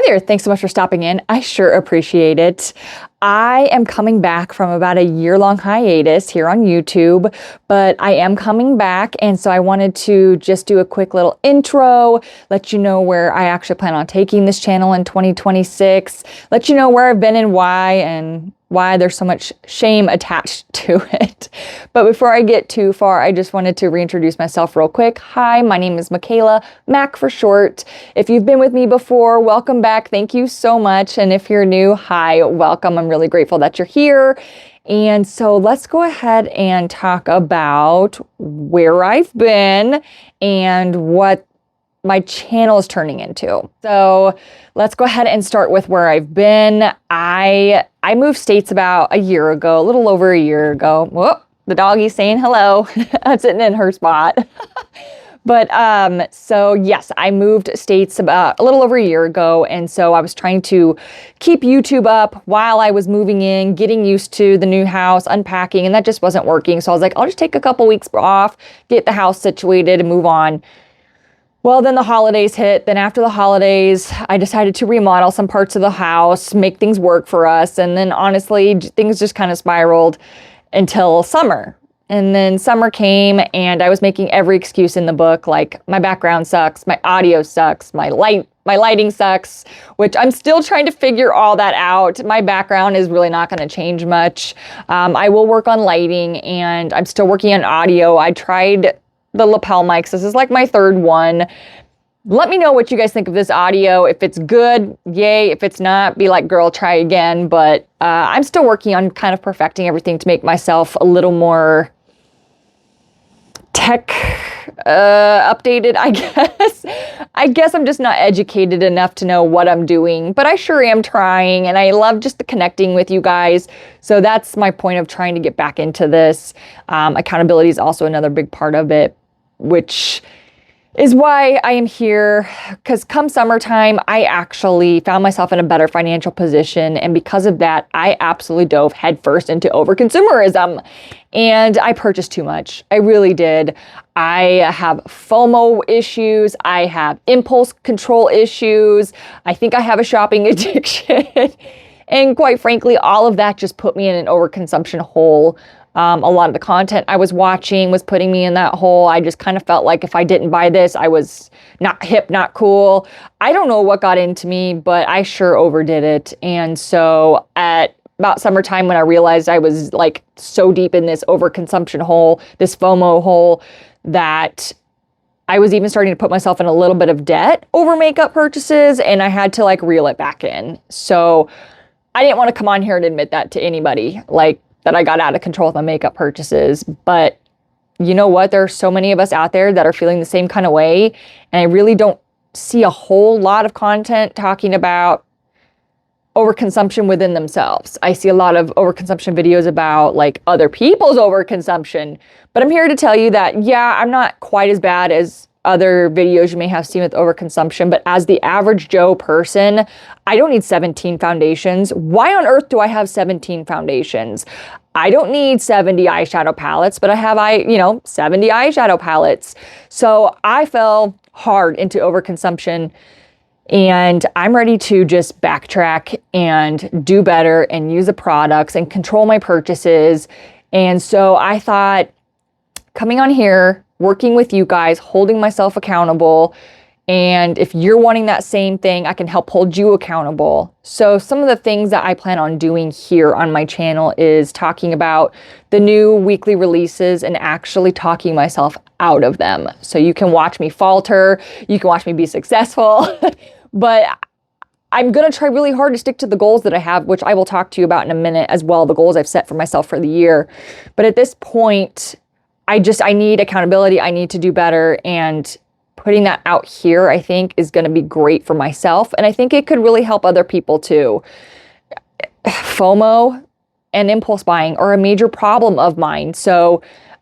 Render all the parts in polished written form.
there. Thanks so much for stopping in. I sure appreciate it. I am coming back from about a year-long hiatus here on YouTube, but I am coming back, and so I wanted to just do a quick little intro, let you know where I actually plan on taking this channel in 2026, let you know where I've been and why there's so much shame attached to it. But before I get too far, I just wanted to reintroduce myself real quick. Hi, my name is Michaela, Mac for short. If you've been with me before, welcome back. Thank you so much. And if you're new, hi, welcome. I'm really grateful that you're here. And so let's go ahead and talk about where I've been and what my channel is turning into. So let's go ahead and start with where I've been. I moved states about a year ago, a little over a year ago. Whoop, the doggy's saying hello. I'm sitting in her spot. But so yes, I moved states about a little over a year ago. And so I was trying to keep YouTube up while I was moving in, getting used to the new house, unpacking, and that just wasn't working. So I was like, I'll just take a couple weeks off, get the house situated and move on. Well, then the holidays hit. Then after the holidays, I decided to remodel some parts of the house, make things work for us. And then honestly, things just kind of spiraled until summer. And then summer came and I was making every excuse in the book, like my background sucks, my audio sucks, my lighting sucks, which I'm still trying to figure all that out. My background is really not going to change much. I will work on lighting and I'm still working on audio. I tried the lapel mics. This is like my third one. Let me know what you guys think of this audio. If it's good, yay. If it's not, be like, girl, try again. But I'm still working on kind of perfecting everything to make myself a little more tech updated, I guess. I guess I'm just not educated enough to know what I'm doing, but I sure am trying, and I love just the connecting with you guys. So that's my point of trying to get back into this. Accountability is also another big part of it, which is why I am here, because come summertime, I actually found myself in a better financial position. And because of that, I absolutely dove headfirst into overconsumerism. And I purchased too much. I really did. I have FOMO issues. I have impulse control issues. I think I have a shopping addiction. And quite frankly, all of that just put me in an overconsumption hole. A lot of the content I was watching was putting me in that hole. I just kind of felt like if I didn't buy this, I was not hip, not cool. I don't know what got into me, but I sure overdid it. And so at about summertime, when I realized I was like so deep in this overconsumption hole, this FOMO hole, that I was even starting to put myself in a little bit of debt over makeup purchases, and I had to like reel it back in. So I didn't want to come on here and admit that to anybody, like that I got out of control with my makeup purchases. But you know what? There are so many of us out there that are feeling the same kind of way. And I really don't see a whole lot of content talking about overconsumption within themselves. I see a lot of overconsumption videos about like other people's overconsumption. But I'm here to tell you that, yeah, I'm not quite as bad as other videos you may have seen with overconsumption, but as the average Joe person, I don't need 17 foundations. Why on earth do I have 17 foundations? I don't need 70 eyeshadow palettes, but I have 70 eyeshadow palettes. So I fell hard into overconsumption, and I'm ready to just backtrack and do better and use the products and control my purchases. And so I thought, coming on here, working with you guys, holding myself accountable. And if you're wanting that same thing, I can help hold you accountable. So some of the things that I plan on doing here on my channel is talking about the new weekly releases and actually talking myself out of them. So you can watch me falter, you can watch me be successful, but I'm going to try really hard to stick to the goals that I have, which I will talk to you about in a minute as well, the goals I've set for myself for the year. But at this point, I need accountability. I need to do better, and putting that out here, I think, is going to be great for myself. And I think it could really help other people too. FOMO and impulse buying are a major problem of mine. So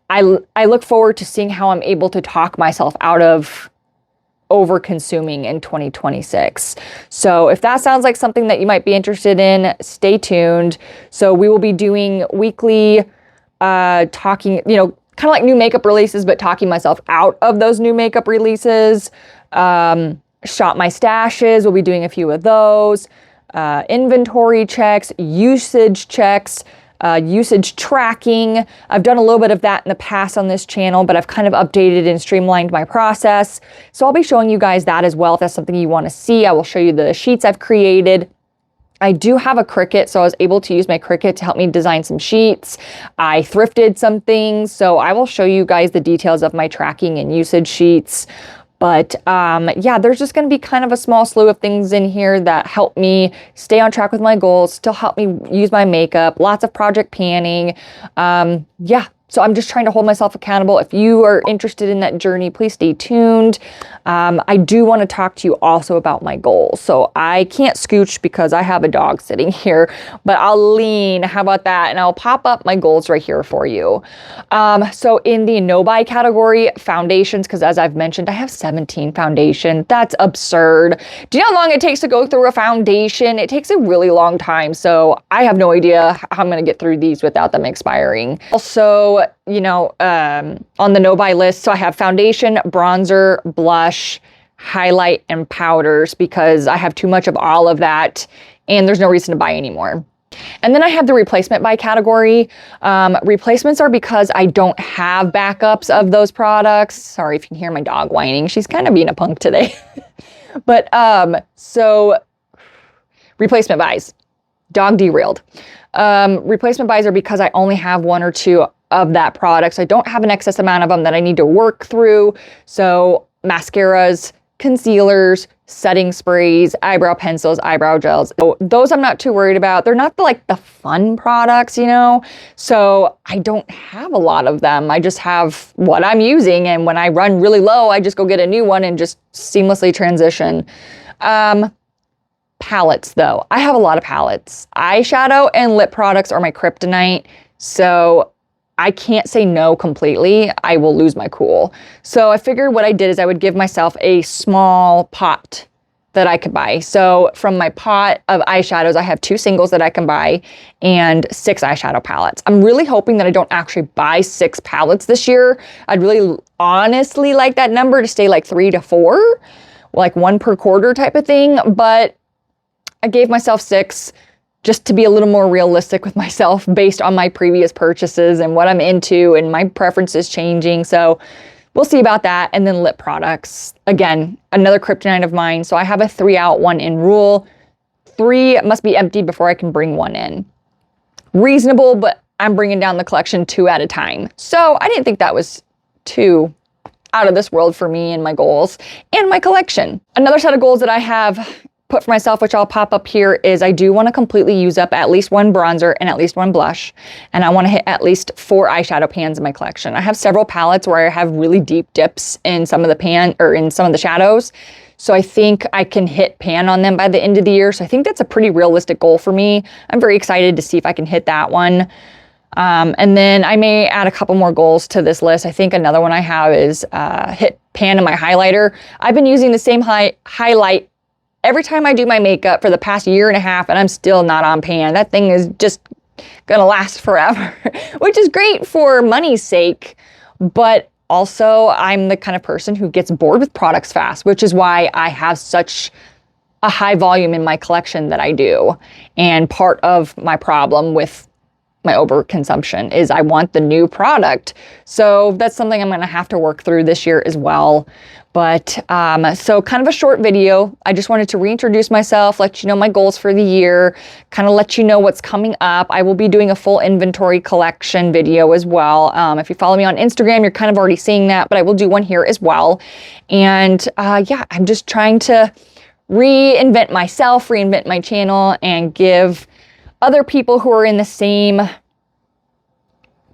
I look forward to seeing how I'm able to talk myself out of over consuming in 2026. So if that sounds like something that you might be interested in, stay tuned. So we will be doing weekly talking, kind of like new makeup releases, but talking myself out of those new makeup releases. shop my stashes. We'll be doing a few of those. Inventory checks, usage checks, usage tracking. I've done a little bit of that in the past on this channel, but I've kind of updated and streamlined my process. So I'll be showing you guys that as well. If that's something you want to see, I will show you the sheets I've created. I do have a Cricut, so I was able to use my Cricut to help me design some sheets. I thrifted some things, so I will show you guys the details of my tracking and usage sheets. But yeah, there's just going to be kind of a small slew of things in here that help me stay on track with my goals, still help me use my makeup, lots of project planning. Yeah, so I'm just trying to hold myself accountable. If you are interested in that journey, please stay tuned. I do want to talk to you also about my goals. So I can't scooch because I have a dog sitting here, but I'll lean. How about that? And I'll pop up my goals right here for you. So in the no-buy category, foundations, because as I've mentioned, I have 17 foundation. That's absurd. Do you know how long it takes to go through a foundation? It takes a really long time. So I have no idea how I'm going to get through these without them expiring. Also, you know, on the no-buy list, so I have foundation, bronzer, blush, highlight, and powders because I have too much of all of that and there's no reason to buy anymore. And then I have the replacement buy category. Replacements are because I don't have backups of those products. Sorry if you can hear my dog whining. She's kind of being a punk today. But so replacement buys, dog derailed. Replacement buys are because I only have one or two of that product. So I don't have an excess amount of them that I need to work through. So mascaras, concealers, setting sprays, eyebrow pencils, eyebrow gels. So those I'm not too worried about. They're not the fun products, you know? So I don't have a lot of them. I just have what I'm using. And when I run really low, I just go get a new one and just seamlessly transition. Palettes though. I have a lot of palettes. Eyeshadow and lip products are my kryptonite. So I can't say no completely. I will lose my cool. So I figured what I did is I would give myself a small pot that I could buy. So from my pot of eyeshadows, I have 2 singles that I can buy and 6 eyeshadow palettes. I'm really hoping that I don't actually buy 6 palettes this year. I'd really honestly like that number to stay like 3 to 4, like 1 per quarter type of thing. But I gave myself 6 just to be a little more realistic with myself based on my previous purchases and what I'm into and my preferences changing. So we'll see about that. And then lip products, again, another kryptonite of mine. So I have a 3 out, 1 in rule. 3 must be empty before I can bring 1 in. Reasonable, but I'm bringing down the collection 2 at a time. So I didn't think that was too out of this world for me and my goals and my collection. Another set of goals that I have put for myself, which I'll pop up here, is I do want to completely use up at least 1 bronzer and at least 1 blush. And I want to hit at least 4 eyeshadow pans in my collection. I have several palettes where I have really deep dips in some of the shadows. So I think I can hit pan on them by the end of the year. So I think that's a pretty realistic goal for me. I'm very excited to see if I can hit that one. And then I may add a couple more goals to this list. I think another one I have is hit pan in my highlighter. I've been using the same highlight every time I do my makeup for the past 1.5 years, and I'm still not on pan. That thing is just gonna last forever, which is great for money's sake, but also I'm the kind of person who gets bored with products fast, which is why I have such a high volume in my collection that I do. And part of my problem with my overconsumption is I want the new product. So that's something I'm gonna have to work through this year as well. But so kind of a short video. I just wanted to reintroduce myself, let you know my goals for the year, kind of let you know what's coming up. I will be doing a full inventory collection video as well. If you follow me on Instagram, you're kind of already seeing that, but I will do one here as well. And yeah, I'm just trying to reinvent myself, reinvent my channel, and give other people who are in the same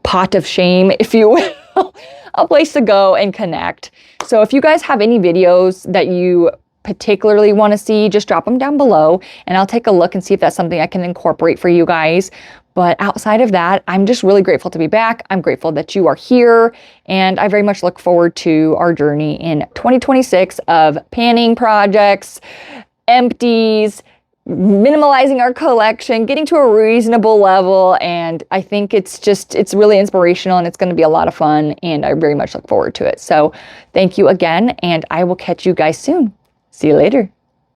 pot of shame, if you will, a place to go and connect. So if you guys have any videos that you particularly want to see, just drop them down below and I'll take a look and see if that's something I can incorporate for you guys. But outside of that, I'm just really grateful to be back. I'm grateful that you are here, and I very much look forward to our journey in 2026 of panning projects, empties, minimalizing our collection, getting to a reasonable level. And I think it's really inspirational, and it's going to be a lot of fun, and I very much look forward to it. So thank you again, and I will catch you guys soon. See you later.